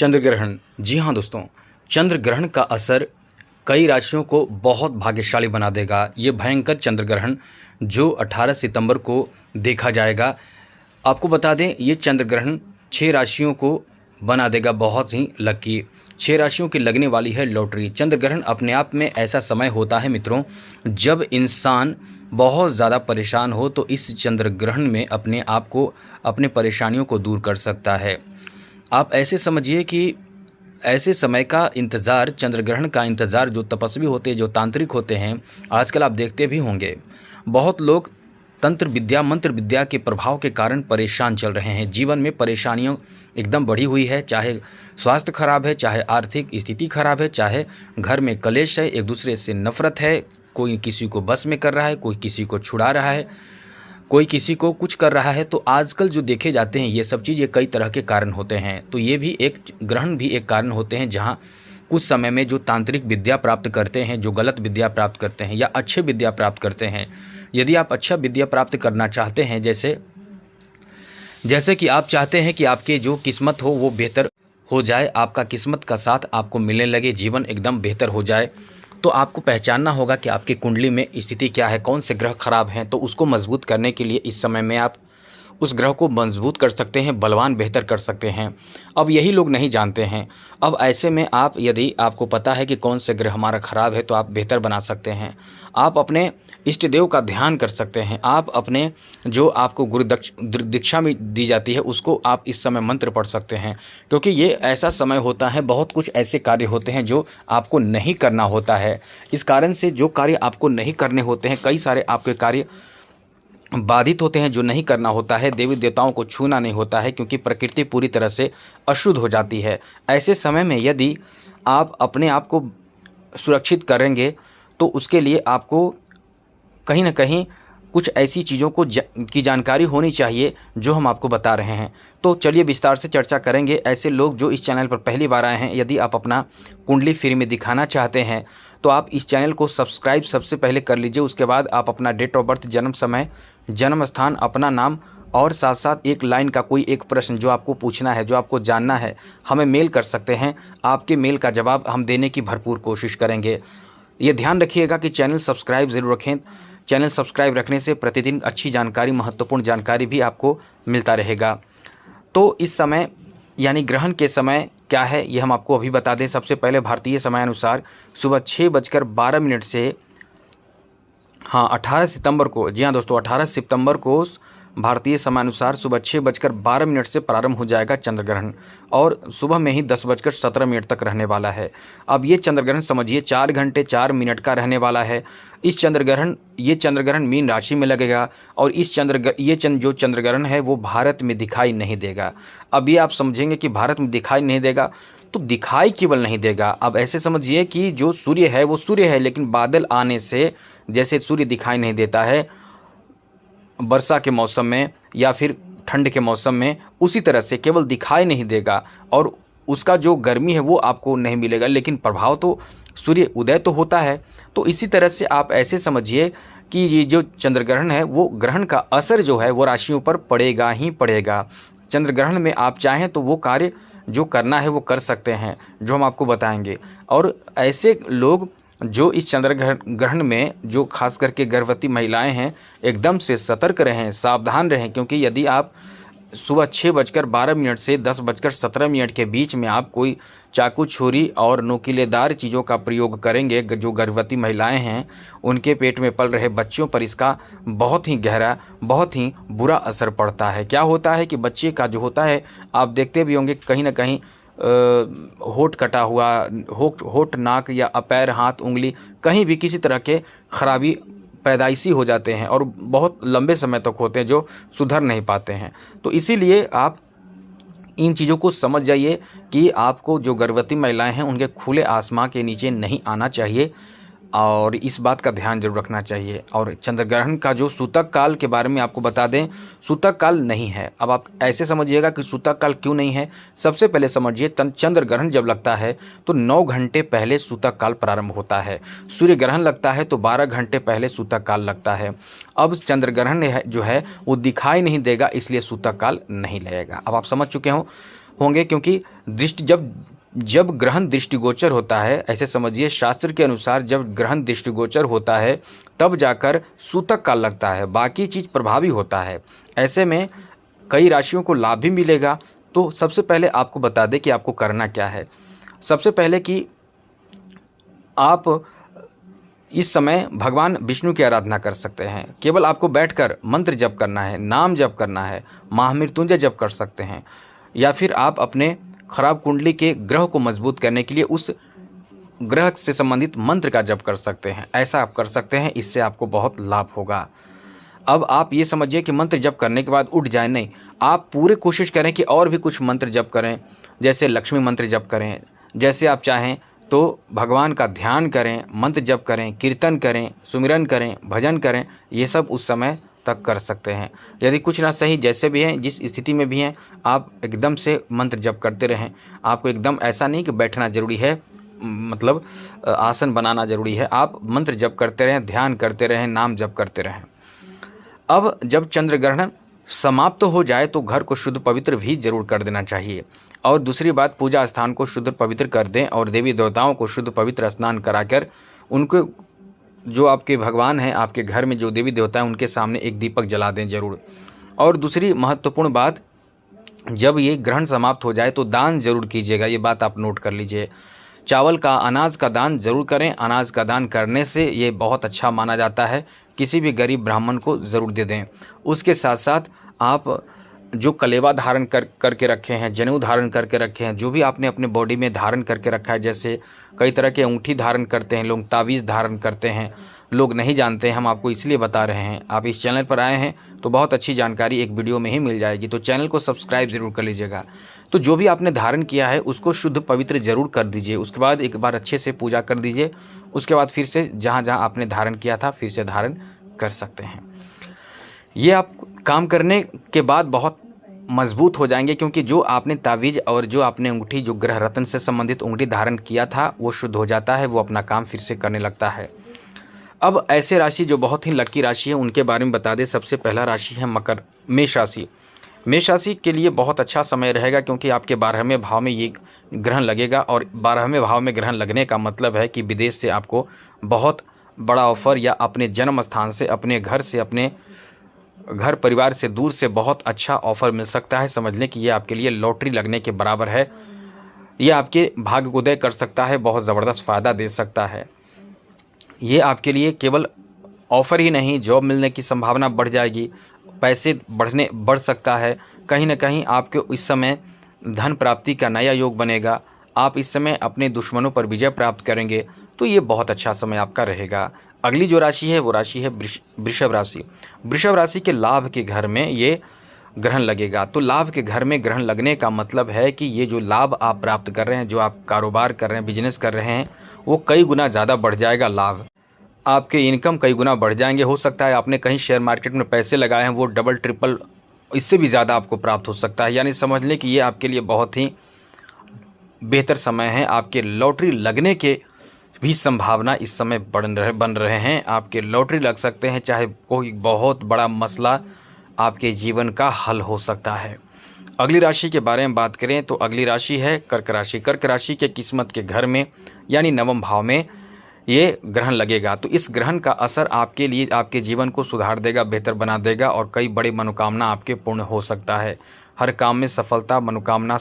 चंद्र ग्रहण। जी हाँ दोस्तों, चंद्र ग्रहण का असर कई राशियों को बहुत भाग्यशाली बना देगा। ये भयंकर चंद्र ग्रहण जो 18 सितंबर को देखा जाएगा। आपको बता दें, ये चंद्र ग्रहण 6 राशियों को बना देगा बहुत ही लकी। 6 राशियों की लगने वाली है लॉटरी। चंद्र ग्रहण अपने आप में ऐसा समय होता है मित्रों, जब इंसान बहुत ज़्यादा परेशान हो तो इस चंद्र ग्रहण में अपने आप को, अपने परेशानियों को दूर कर सकता है। आप ऐसे समझिए कि ऐसे समय का इंतज़ार, चंद्र ग्रहण का इंतज़ार जो तपस्वी होते हैं, जो तांत्रिक होते हैं, आजकल आप देखते भी होंगे बहुत लोग तंत्र विद्या, मंत्र विद्या के प्रभाव के कारण परेशान चल रहे हैं। जीवन में परेशानियों एकदम बढ़ी हुई है, चाहे स्वास्थ्य खराब है, चाहे आर्थिक स्थिति खराब है, चाहे घर में कलेश है, एक दूसरे से नफरत है, कोई किसी को बस में कर रहा है, कोई किसी को छुड़ा रहा है, कोई किसी को कुछ कर रहा है। तो आजकल जो देखे जाते हैं ये सब चीज़, ये कई तरह के कारण होते हैं। तो ये भी एक ग्रहण भी एक कारण होते हैं, जहाँ कुछ समय में जो तांत्रिक विद्या प्राप्त करते हैं, जो गलत विद्या प्राप्त करते हैं या अच्छे विद्या प्राप्त करते हैं, यदि आप अच्छा विद्या प्राप्त करना चाहते हैं, जैसे कि आप चाहते हैं कि आपके जो किस्मत हो वो बेहतर हो जाए, आपका किस्मत का साथ आपको मिलने लगे, जीवन एकदम बेहतर हो जाए, तो आपको पहचानना होगा कि आपकी कुंडली में स्थिति क्या है, कौन से ग्रह खराब हैं। तो उसको मजबूत करने के लिए इस समय में आप उस ग्रह को मजबूत कर सकते हैं, बलवान बेहतर कर सकते हैं। अब यही लोग नहीं जानते हैं। अब ऐसे में आप, यदि आपको पता है कि कौन से ग्रह हमारा खराब है, तो आप बेहतर बना सकते हैं। आप अपने इष्ट देव का ध्यान कर सकते हैं। आप अपने जो आपको गुरु दीक्षा में दी जाती है उसको आप इस समय मंत्र पढ़ सकते हैं, क्योंकि ये ऐसा समय होता है, बहुत कुछ ऐसे कार्य होते हैं जो आपको नहीं करना होता है। इस कारण से जो कार्य आपको नहीं करने होते हैं, कई सारे आपके कार्य बाधित होते हैं, जो नहीं करना होता है। देवी देवताओं को छूना नहीं होता है, क्योंकि प्रकृति पूरी तरह से अशुद्ध हो जाती है। ऐसे समय में यदि आप अपने आप को सुरक्षित करेंगे तो उसके लिए आपको कहीं ना कहीं कुछ ऐसी चीज़ों को की जानकारी होनी चाहिए जो हम आपको बता रहे हैं। तो चलिए विस्तार से चर्चा करेंगे। ऐसे लोग जो इस चैनल पर पहली बार आए हैं, यदि आप अपना कुंडली फ्री में दिखाना चाहते हैं तो आप इस चैनल को सब्सक्राइब सबसे पहले कर लीजिए। उसके बाद आप अपना डेट ऑफ बर्थ, जन्म समय, जन्म स्थान, अपना नाम और साथ साथ एक लाइन का कोई एक प्रश्न जो आपको पूछना है, जो आपको जानना है, हमें मेल कर सकते हैं। आपके मेल का जवाब हम देने की भरपूर कोशिश करेंगे। ये ध्यान रखिएगा कि चैनल सब्सक्राइब ज़रूर रखें। चैनल सब्सक्राइब रखने से प्रतिदिन अच्छी जानकारी, महत्वपूर्ण जानकारी भी आपको मिलता रहेगा। तो इस समय यानी ग्रहण के समय क्या है ये हम आपको अभी बता दें। सबसे पहले भारतीय समयानुसार सुबह 6:12 से 18 सितंबर को, जी हाँ दोस्तों, 18 सितंबर को भारतीय समयानुसार सुबह 6:12 से प्रारंभ हो जाएगा चंद्र ग्रहण, और सुबह में ही 10:17 तक रहने वाला है। अब ये चंद्र ग्रहण समझिए 4 घंटे 4 मिनट का रहने वाला है। ये चंद्र ग्रहण मीन राशि में लगेगा, और जो चंद्र ग्रहण है वो भारत में दिखाई नहीं देगा। अब ये आप समझेंगे कि भारत में दिखाई नहीं देगा, तो दिखाई केवल नहीं देगा। अब ऐसे समझिए कि जो सूर्य है वो सूर्य है, लेकिन बादल आने से जैसे सूर्य दिखाई नहीं देता है वर्षा के मौसम में या फिर ठंड के मौसम में, उसी तरह से केवल दिखाई नहीं देगा और उसका जो गर्मी है वो आपको नहीं मिलेगा, लेकिन प्रभाव तो सूर्य उदय तो होता है। तो इसी तरह से आप ऐसे समझिए कि ये जो चंद्र ग्रहण है, वो ग्रहण का असर जो है वो राशियों पर पड़ेगा ही पड़ेगा। चंद्र ग्रहण में आप चाहें तो वो कार्य जो करना है वो कर सकते हैं, जो हम आपको बताएंगे। और ऐसे लोग जो इस चंद्र ग्रहण में, जो खास करके गर्भवती महिलाएं हैं, एकदम से सतर्क रहें, सावधान रहें, क्योंकि यदि आप सुबह 6:12 से 10:17 के बीच में आप कोई चाकू, छुरी और नुकीलेदार चीज़ों का प्रयोग करेंगे, जो गर्भवती महिलाएं हैं उनके पेट में पल रहे बच्चों पर इसका बहुत ही गहरा, बहुत ही बुरा असर पड़ता है। क्या होता है कि बच्चे का जो होता है, आप देखते भी होंगे कहीं ना कहीं होठ कटा हुआ, होठ, नाक या पैर, हाथ, उंगली, कहीं भी किसी तरह के खराबी पैदाइशी हो जाते हैं और बहुत लंबे समय तक होते हैं, जो सुधर नहीं पाते हैं। तो इसीलिए आप इन चीज़ों को समझ जाइए कि आपको जो गर्भवती महिलाएं हैं उनके खुले आसमां के नीचे नहीं आना चाहिए, और इस बात का ध्यान जरूर रखना चाहिए। और चंद्र ग्रहण का जो सूतक काल के बारे में आपको बता दें, सूतक काल नहीं है। अब आप ऐसे समझिएगा कि सूतक काल क्यों नहीं है। सबसे पहले समझिए, चंद्र ग्रहण जब लगता है तो 9 घंटे पहले सूतक काल प्रारंभ होता है। सूर्य ग्रहण लगता है तो 12 घंटे पहले सूतक काल लगता है। अब चंद्र ग्रहण जो है वो दिखाई नहीं देगा, इसलिए सूतक काल नहीं लगेगा। अब आप समझ चुके हो। होंगे, क्योंकि दृष्टि जब जब ग्रहण दृष्टिगोचर होता है, ऐसे समझिए शास्त्र के अनुसार जब ग्रहण दृष्टिगोचर होता है तब जाकर सूतक काल लगता है, बाकी चीज़ प्रभावी होता है। ऐसे में कई राशियों को लाभ भी मिलेगा। तो सबसे पहले आपको बता दें कि आपको करना क्या है। सबसे पहले कि आप इस समय भगवान विष्णु की आराधना कर सकते हैं। केवल आपको बैठकर मंत्र जप करना है, नाम जप करना है, महामृत्युंजय जप कर सकते हैं, या फिर आप अपने खराब कुंडली के ग्रह को मजबूत करने के लिए उस ग्रह से संबंधित मंत्र का जप कर सकते हैं। ऐसा आप कर सकते हैं, इससे आपको बहुत लाभ होगा। अब आप ये समझिए कि मंत्र जप करने के बाद उठ जाए नहीं, आप पूरी कोशिश करें कि और भी कुछ मंत्र जप करें, जैसे लक्ष्मी मंत्र जप करें, जैसे आप चाहें तो भगवान का ध्यान करें, मंत्र जप करें, कीर्तन करें, सुमिरन करें, भजन करें, ये सब उस समय तक कर सकते हैं। यदि कुछ ना सही जैसे भी हैं, जिस स्थिति में भी हैं, आप एकदम से मंत्र जप करते रहें। आपको एकदम ऐसा नहीं कि बैठना जरूरी है, मतलब आसन बनाना जरूरी है। आप मंत्र जप करते रहें, ध्यान करते रहें, नाम जप करते रहें। अब जब चंद्र ग्रहण समाप्त हो जाए तो घर को शुद्ध पवित्र भी जरूर कर देना चाहिए। और दूसरी बात, पूजा स्थान को शुद्ध पवित्र कर दें और देवी देवताओं को शुद्ध पवित्र स्नान कराकर उनको, जो आपके भगवान हैं, आपके घर में जो देवी देवता हैं, उनके सामने एक दीपक जला दें जरूर। और दूसरी महत्वपूर्ण बात, जब ये ग्रहण समाप्त हो जाए तो दान जरूर कीजिएगा, ये बात आप नोट कर लीजिए। चावल का, अनाज का दान जरूर करें। अनाज का दान करने से ये बहुत अच्छा माना जाता है। किसी भी गरीब ब्राह्मण को ज़रूर दे दें। उसके साथ साथ आप जो कलेवा धारण करके रखे हैं, जनेऊ धारण करके रखे हैं, जो भी आपने अपने बॉडी में धारण करके रखा है, जैसे कई तरह के अंगूठी धारण करते हैं लोग, तावीज़ धारण करते हैं, लोग नहीं जानते हैं, हम आपको इसलिए बता रहे हैं। आप इस चैनल पर आए हैं तो बहुत अच्छी जानकारी एक वीडियो में ही मिल जाएगी, तो चैनल को सब्सक्राइब ज़रूर कर लीजिएगा। तो जो भी आपने धारण किया है उसको शुद्ध पवित्र ज़रूर कर दीजिए। उसके बाद एक बार अच्छे से पूजा कर दीजिए। उसके बाद फिर से जहाँ जहाँ आपने धारण किया था फिर से धारण कर सकते हैं। ये आप काम करने के बाद बहुत मजबूत हो जाएंगे, क्योंकि जो आपने तावीज़ और जो आपने अंगूठी, जो ग्रह रत्न से संबंधित अंगूठी धारण किया था, वो शुद्ध हो जाता है, वो अपना काम फिर से करने लगता है। अब ऐसे राशि जो बहुत ही लकी राशि है उनके बारे में बता दें। सबसे पहला राशि है मेष राशि। मेष राशि के लिए बहुत अच्छा समय रहेगा, क्योंकि आपके 12वें भाव में ये ग्रहण लगेगा, और 12वें भाव में ग्रहण लगने का मतलब है कि विदेश से आपको बहुत बड़ा ऑफर, या अपने जन्म स्थान से, अपने घर से, अपने घर परिवार से दूर से बहुत अच्छा ऑफर मिल सकता है। समझ लें कि ये आपके लिए लॉटरी लगने के बराबर है। ये आपके भाग्य को उदय कर सकता है, बहुत ज़बरदस्त फ़ायदा दे सकता है। ये आपके लिए केवल ऑफ़र ही नहीं, जॉब मिलने की संभावना बढ़ जाएगी, पैसे बढ़ सकता है। कहीं ना कहीं आपके इस समय धन प्राप्ति का नया योग बनेगा। आप इस समय अपने दुश्मनों पर विजय प्राप्त करेंगे। तो ये बहुत अच्छा समय आपका रहेगा। अगली जो राशि है वो राशि है वृषभ राशि। वृषभ राशि के लाभ के घर में ये ग्रहण लगेगा। तो लाभ के घर में ग्रहण लगने का मतलब है कि ये जो लाभ आप प्राप्त कर रहे हैं, जो आप कारोबार कर रहे हैं, बिजनेस कर रहे हैं, वो कई गुना ज़्यादा बढ़ जाएगा। लाभ, आपके इनकम कई गुना बढ़ जाएंगे। हो सकता है आपने कहीं शेयर मार्केट में पैसे लगाए हैं, वो डबल ट्रिपल इससे भी ज़्यादा आपको प्राप्त हो सकता है। यानी समझ लें कि ये आपके लिए बहुत ही बेहतर समय है। आपके लॉटरी लगने के भी संभावना इस समय बन रहे हैं। आपके लॉटरी लग सकते हैं, चाहे कोई बहुत बड़ा मसला आपके जीवन का हल हो सकता है। अगली राशि के बारे में बात करें तो अगली राशि है कर्क राशि। कर्क राशि के किस्मत के घर में यानी 9वें भाव में ये ग्रहण लगेगा। तो इस ग्रहण का असर आपके लिए, आपके जीवन को सुधार देगा, बेहतर बना देगा, और कई बड़ी मनोकामना आपके पूर्ण हो सकता है। हर काम में सफलता, मनोकामना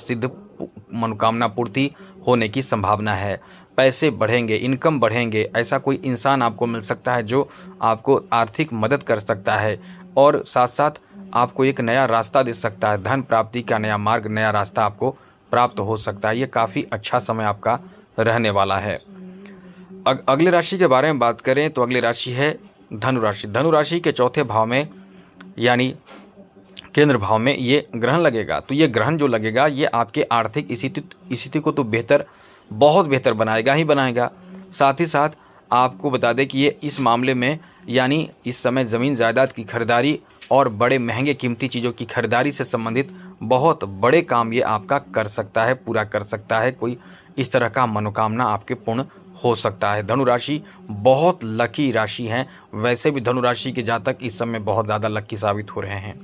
पूर्ति होने की संभावना है। पैसे बढ़ेंगे, इनकम बढ़ेंगे। ऐसा कोई इंसान आपको मिल सकता है जो आपको आर्थिक मदद कर सकता है, और साथ साथ आपको एक नया रास्ता दे सकता है। धन प्राप्ति का नया मार्ग, नया रास्ता आपको प्राप्त हो सकता है। ये काफ़ी अच्छा समय आपका रहने वाला है। अगली राशि के बारे में बात करें तो अगली राशि है धनु राशि। धनु राशि के 4थे भाव में यानी केंद्र भाव में ये ग्रहण लगेगा। तो ये ग्रहण जो लगेगा ये आपके आर्थिक स्थिति को तो बहुत बेहतर बनाएगा ही बनाएगा। साथ ही साथ आपको बता दें कि ये इस मामले में यानी इस समय ज़मीन जायदाद की खरीदारी और बड़े महंगे कीमती चीज़ों की खरीदारी से संबंधित बहुत बड़े काम ये आपका कर सकता है, पूरा कर सकता है। कोई इस तरह का मनोकामना आपके पूर्ण हो सकता है। धनु राशि बहुत लकी राशि है। वैसे भी धनु राशि के जातक इस समय बहुत ज़्यादा लकी साबित हो रहे हैं।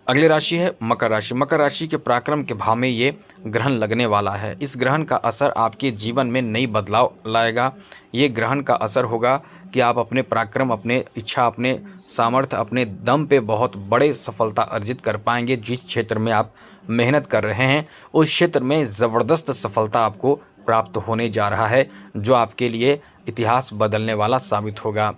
अगली राशि है मकर राशि। मकर राशि के पराक्रम के भाव में ये ग्रहण लगने वाला है। इस ग्रहण का असर आपके जीवन में नई बदलाव लाएगा। ये ग्रहण का असर होगा कि आप अपने पराक्रम, अपने इच्छा, अपने सामर्थ्य, अपने दम पे बहुत बड़े सफलता अर्जित कर पाएंगे। जिस क्षेत्र में आप मेहनत कर रहे हैं उस क्षेत्र में ज़बरदस्त सफलता आपको प्राप्त होने जा रहा है, जो आपके लिए इतिहास बदलने वाला साबित होगा।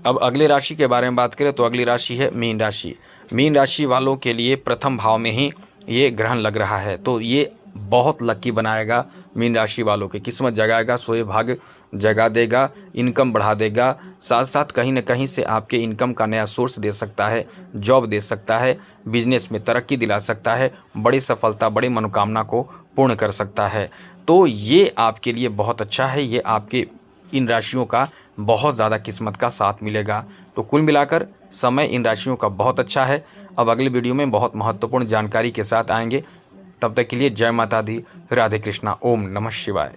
अब अगली राशि के बारे में बात करें तो अगली राशि है मीन राशि। मीन राशि वालों के लिए प्रथम भाव में ही ये ग्रहण लग रहा है, तो ये बहुत लकी बनाएगा। मीन राशि वालों की किस्मत जगाएगा, सोए भाग्य जगा देगा, इनकम बढ़ा देगा। साथ साथ कहीं ना कहीं से आपके इनकम का नया सोर्स दे सकता है, जॉब दे सकता है, बिजनेस में तरक्की दिला सकता है, बड़ी सफलता, बड़ी मनोकामना को पूर्ण कर सकता है। तो ये आपके लिए बहुत अच्छा है। ये आपके इन राशियों का बहुत ज़्यादा किस्मत का साथ मिलेगा। तो कुल मिलाकर समय इन राशियों का बहुत अच्छा है। अब अगली वीडियो में बहुत महत्वपूर्ण जानकारी के साथ आएंगे। तब तक के लिए जय माता दी, राधे कृष्णा, ओम नमः शिवाय।